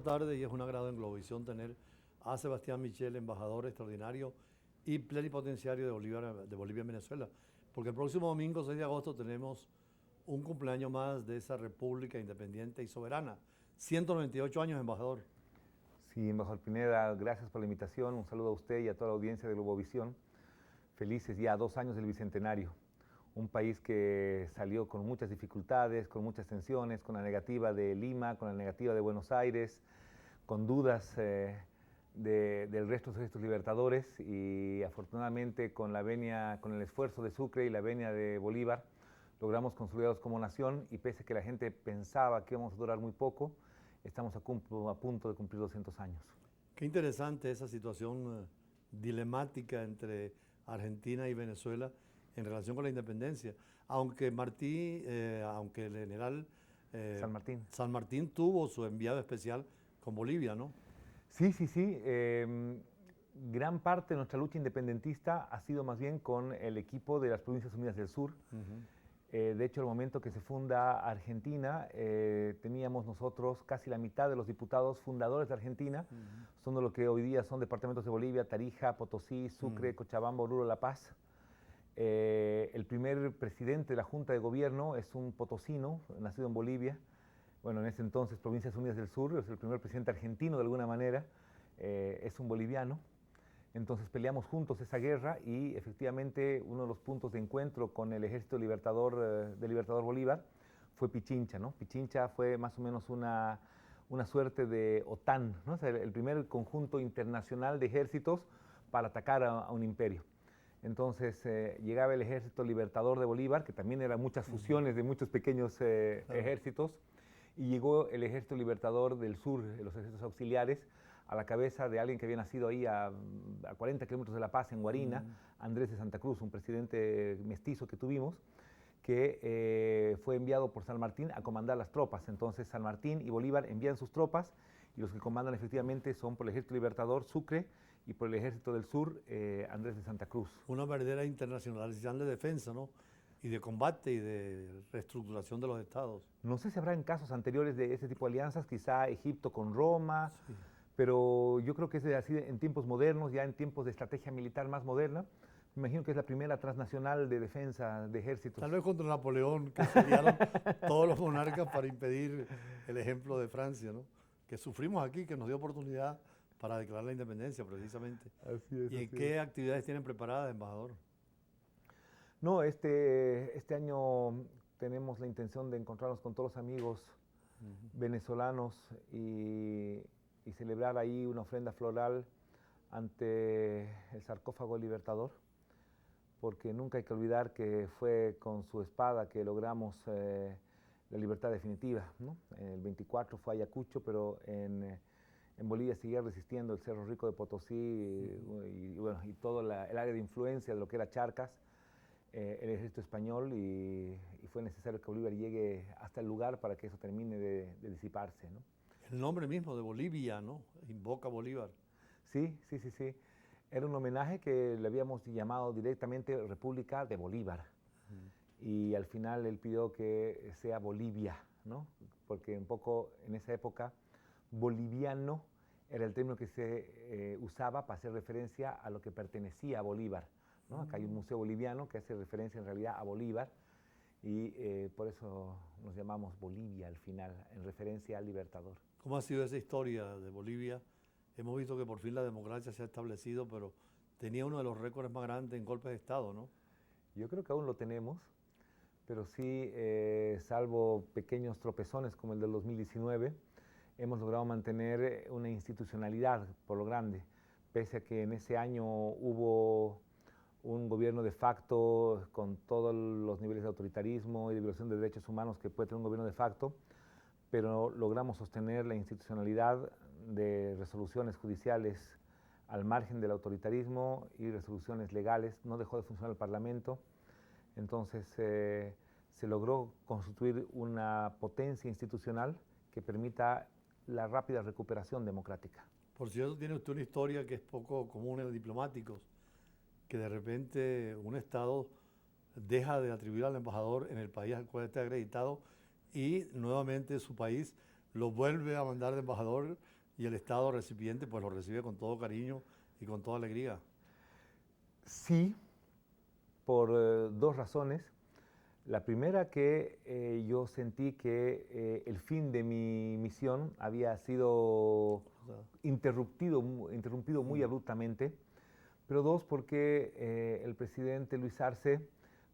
Tarde y es un agrado en Globovisión tener a Sebastián Michel, embajador extraordinario y plenipotenciario de Bolivia en Venezuela, porque el próximo domingo 6 de agosto tenemos un cumpleaños más de esa república independiente y soberana. 198 años, embajador. Sí, embajador Pineda, gracias por la invitación. Un saludo a usted y a toda la audiencia de Globovisión. Felices ya 2 años del Bicentenario. Un país que salió con muchas dificultades, con muchas tensiones, con la negativa de Lima, con la negativa de Buenos Aires, con dudas del resto de estos libertadores, y afortunadamente con la venia, con el esfuerzo de Sucre y la venia de Bolívar, logramos consolidarnos como nación, y pese a que la gente pensaba que íbamos a durar muy poco, estamos a punto de cumplir 200 años. Qué interesante esa situación dilemática entre Argentina y Venezuela en relación con la independencia. Aunque el general San Martín tuvo su enviado especial con Bolivia, ¿no? Sí, sí, sí. Gran parte de nuestra lucha independentista ha sido más bien con el equipo de las Provincias Unidas del Sur. De hecho, al momento que se funda Argentina, teníamos nosotros casi la mitad de los diputados fundadores de Argentina, son de lo que hoy día son departamentos de Bolivia: Tarija, Potosí, Sucre, Cochabamba, Oruro, La Paz. El primer presidente de la Junta de Gobierno es un potosino, nacido en Bolivia. Bueno, en ese entonces Provincias Unidas del Sur, es el primer presidente argentino de alguna manera, es un boliviano. Entonces peleamos juntos esa guerra, y efectivamente uno de los puntos de encuentro con el ejército libertador del Libertador Bolívar fue Pichincha, ¿no? Pichincha fue más o menos una suerte de OTAN, ¿no? O sea, el primer conjunto internacional de ejércitos para atacar a un imperio. Entonces llegaba el ejército libertador de Bolívar, que también eran muchas fusiones de muchos pequeños ejércitos, y llegó el ejército libertador del sur, los ejércitos auxiliares, a la cabeza de alguien que había nacido ahí a 40 kilómetros de La Paz, en Guarina, Andrés de Santa Cruz, un presidente mestizo que tuvimos, que fue enviado por San Martín a comandar las tropas. Entonces San Martín y Bolívar envían sus tropas, y los que comandan efectivamente son por el ejército libertador Sucre, y por el ejército del sur Andrés de Santa Cruz. Una verdadera internacionalización de defensa, ¿no? Y de combate y de reestructuración de los estados. No sé si habrá en casos anteriores de este tipo de alianzas, quizá Egipto con Roma, sí, pero yo creo que es así en tiempos modernos, ya en tiempos de estrategia militar más moderna. Me imagino que es la primera transnacional de defensa de ejércitos. Tal vez contra Napoleón, que se aliaron todos los monarcas para impedir el ejemplo de Francia, ¿no? Que sufrimos aquí, que nos dio oportunidad para declarar la independencia, precisamente. Así es. ¿Y qué actividades tienen preparadas, embajador? No, este año tenemos la intención de encontrarnos con todos los amigos venezolanos y celebrar ahí una ofrenda floral ante el sarcófago Libertador, porque nunca hay que olvidar que fue con su espada que logramos la libertad definitiva, ¿no? El 24 fue Ayacucho, pero en Bolivia seguía resistiendo el Cerro Rico de Potosí y todo el área de influencia de lo que era Charcas, el ejército español, y fue necesario que Bolívar llegue hasta el lugar para que eso termine de disiparse, ¿no? El nombre mismo de Bolivia, ¿no? Invoca a Bolívar. Sí. Era un homenaje que le habíamos llamado directamente República de Bolívar. Y al final él pidió que sea Bolivia, ¿no? Porque un poco en esa época boliviano era el término que se usaba para hacer referencia a lo que pertenecía a Bolívar, ¿no? Acá hay un museo boliviano que hace referencia en realidad a Bolívar, y por eso nos llamamos Bolivia al final, en referencia al Libertador. ¿Cómo ha sido esa historia de Bolivia? Hemos visto que por fin la democracia se ha establecido, pero tenía uno de los récords más grandes en golpes de Estado, ¿no? Yo creo que aún lo tenemos, pero sí, salvo pequeños tropezones como el del 2019, hemos logrado mantener una institucionalidad por lo grande, pese a que en ese año hubo un gobierno de facto con todos los niveles de autoritarismo y de violación de derechos humanos que puede tener un gobierno de facto, pero logramos sostener la institucionalidad de resoluciones judiciales al margen del autoritarismo y resoluciones legales. No dejó de funcionar el Parlamento. Entonces se logró constituir una potencia institucional que permita la rápida recuperación democrática. Por cierto, tiene usted una historia que es poco común en los diplomáticos, que de repente un Estado deja de atribuir al embajador en el país al cual está acreditado y nuevamente su país lo vuelve a mandar de embajador y el Estado recipiente pues lo recibe con todo cariño y con toda alegría. Sí, por dos razones. La primera, que yo sentí que el fin de mi misión había sido interrumpido muy abruptamente, pero dos, porque el presidente Luis Arce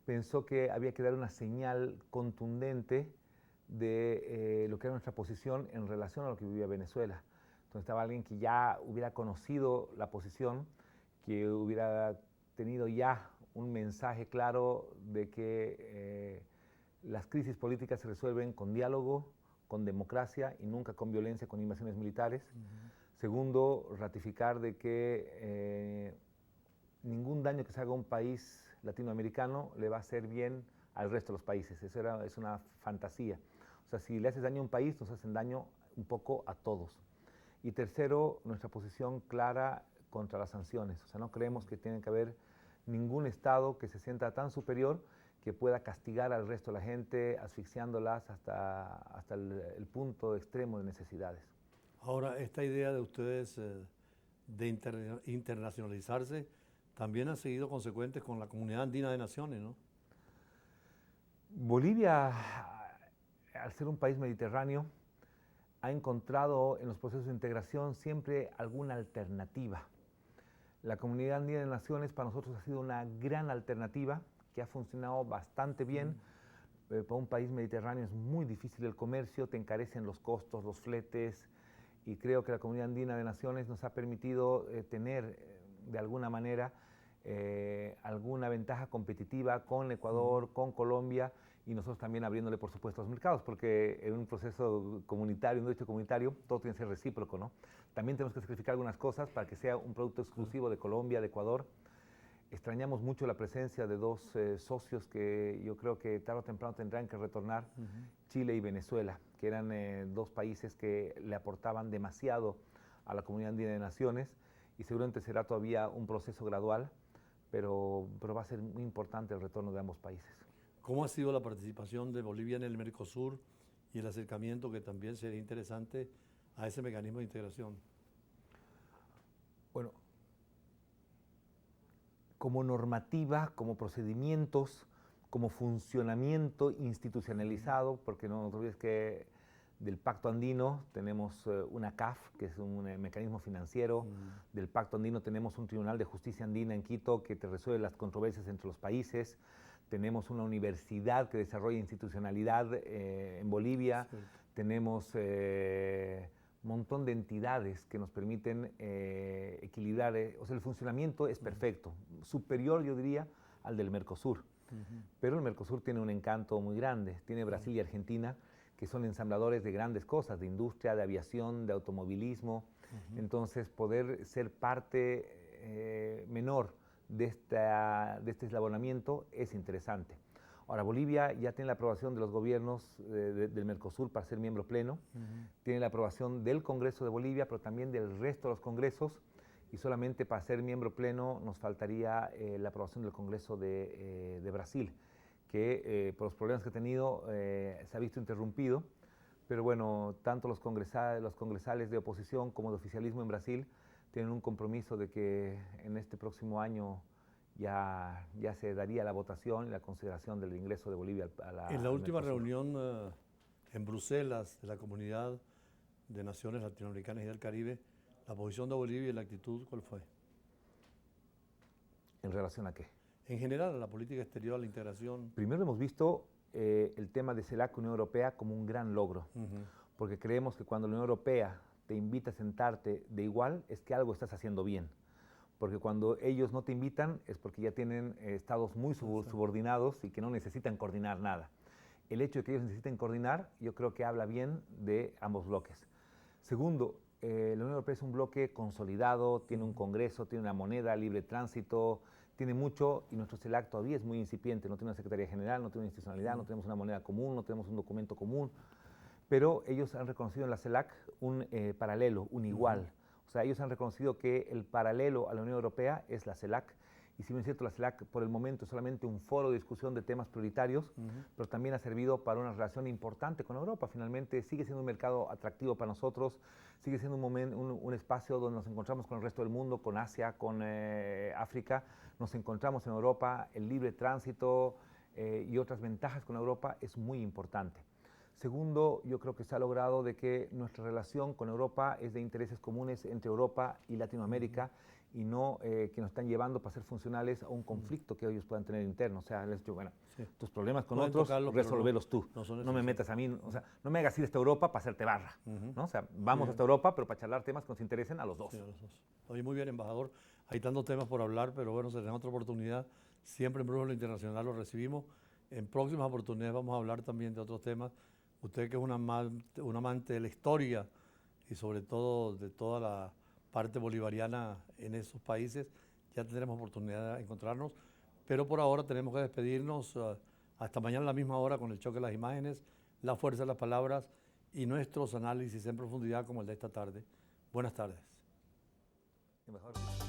pensó que había que dar una señal contundente de lo que era nuestra posición en relación a lo que vivía Venezuela. Entonces estaba alguien que ya hubiera conocido la posición, que hubiera tenido ya un mensaje claro de que las crisis políticas se resuelven con diálogo, con democracia y nunca con violencia, con invasiones militares. Segundo, ratificar de que ningún daño que se haga a un país latinoamericano le va a hacer bien al resto de los países. Eso es una fantasía. O sea, si le haces daño a un país, nos hacen daño un poco a todos. Y tercero, nuestra posición clara contra las sanciones. O sea, no creemos que tiene que haber ningún Estado que se sienta tan superior que pueda castigar al resto de la gente, asfixiándolas hasta el punto extremo de necesidades. Ahora, esta idea de ustedes de internacionalizarse también ha seguido consecuentes con la Comunidad Andina de Naciones, ¿no? Bolivia, al ser un país mediterráneo, ha encontrado en los procesos de integración siempre alguna alternativa. La Comunidad Andina de Naciones para nosotros ha sido una gran alternativa que ha funcionado bastante bien. Para un país mediterráneo es muy difícil el comercio, te encarecen los costos, los fletes, y creo que la Comunidad Andina de Naciones nos ha permitido tener de alguna manera alguna ventaja competitiva con Ecuador, con Colombia, y nosotros también abriéndole, por supuesto, los mercados, porque en un proceso comunitario, un derecho comunitario, todo tiene que ser recíproco, ¿no? También tenemos que sacrificar algunas cosas para que sea un producto exclusivo de Colombia, de Ecuador. Extrañamos mucho la presencia de dos socios que yo creo que tarde o temprano tendrán que retornar, Chile y Venezuela, que eran dos países que le aportaban demasiado a la Comunidad Andina de Naciones, y seguramente será todavía un proceso gradual, pero va a ser muy importante el retorno de ambos países. ¿Cómo ha sido la participación de Bolivia en el Mercosur y el acercamiento, que también sería interesante, a ese mecanismo de integración? Bueno, como normativa, como procedimientos, como funcionamiento institucionalizado, porque no te olvides que del Pacto Andino tenemos una CAF, que es un mecanismo financiero. Del Pacto Andino tenemos un Tribunal de Justicia Andina en Quito que te resuelve las controversias entre los países. Tenemos una universidad que desarrolla institucionalidad en Bolivia. Sí. Tenemos un montón de entidades que nos permiten equilibrar. O sea, el funcionamiento es perfecto, superior, yo diría, al del Mercosur. Pero el Mercosur tiene un encanto muy grande. Tiene Brasil y Argentina, que son ensambladores de grandes cosas, de industria, de aviación, de automovilismo. Entonces, poder ser parte menor de este eslabonamiento es interesante. Ahora, Bolivia ya tiene la aprobación de los gobiernos del Mercosur para ser miembro pleno. Tiene la aprobación del Congreso de Bolivia, pero también del resto de los congresos. Y solamente para ser miembro pleno nos faltaría la aprobación del Congreso de Brasil, que por los problemas que ha tenido se ha visto interrumpido. Pero bueno, tanto los congresales de oposición como de oficialismo en Brasil tienen un compromiso de que en este próximo año ya se daría la votación y la consideración del ingreso de Bolivia a la... En la última reunión en Bruselas de la Comunidad de Naciones Latinoamericanas y del Caribe, la posición de Bolivia y la actitud, ¿cuál fue? ¿En relación a qué? En general, a la política exterior, a la integración. Primero hemos visto el tema de CELAC Unión Europea como un gran logro, porque creemos que cuando la Unión Europea te invita a sentarte de igual, es que algo estás haciendo bien. Porque cuando ellos no te invitan es porque ya tienen estados muy subordinados y que no necesitan coordinar nada. El hecho de que ellos necesiten coordinar, yo creo que habla bien de ambos bloques. Segundo, la Unión Europea es un bloque consolidado, tiene un congreso, tiene una moneda, libre tránsito, tiene mucho, y nuestro CELAC todavía es muy incipiente, no tiene una Secretaría General, no tiene una institucionalidad, no tenemos una moneda común, no tenemos un documento común, pero ellos han reconocido en la CELAC un paralelo, un igual. O sea, ellos han reconocido que el paralelo a la Unión Europea es la CELAC, Y si bien es cierto, la CELAC por el momento es solamente un foro de discusión de temas prioritarios, pero también ha servido para una relación importante con Europa. Finalmente sigue siendo un mercado atractivo para nosotros, sigue siendo un espacio donde nos encontramos con el resto del mundo, con Asia, con África. Nos encontramos en Europa, el libre tránsito y otras ventajas con Europa es muy importante. Segundo, yo creo que se ha logrado de que nuestra relación con Europa es de intereses comunes entre Europa y Latinoamérica y no que nos están llevando para ser funcionales a un conflicto que ellos puedan tener interno. O sea, les digo, bueno, tus problemas con Pueden otros, tocarlo, resolverlos tú. No Me metas a mí, o sea, no me hagas ir hasta Europa para hacerte barra. ¿No? O sea, vamos hasta Europa, pero para charlar temas que nos interesen a los dos. Sí, a los dos. Oye, muy bien, embajador. Hay tantos temas por hablar, pero bueno, será otra oportunidad. Siempre en Brújula Internacional lo recibimos. En próximas oportunidades vamos a hablar también de otros temas. Usted que es un amante de la historia y sobre todo de toda la parte bolivariana en esos países, ya tendremos oportunidad de encontrarnos. Pero por ahora tenemos que despedirnos. Hasta mañana a la misma hora con el choque de las imágenes, la fuerza de las palabras y nuestros análisis en profundidad como el de esta tarde. Buenas tardes. Embajador.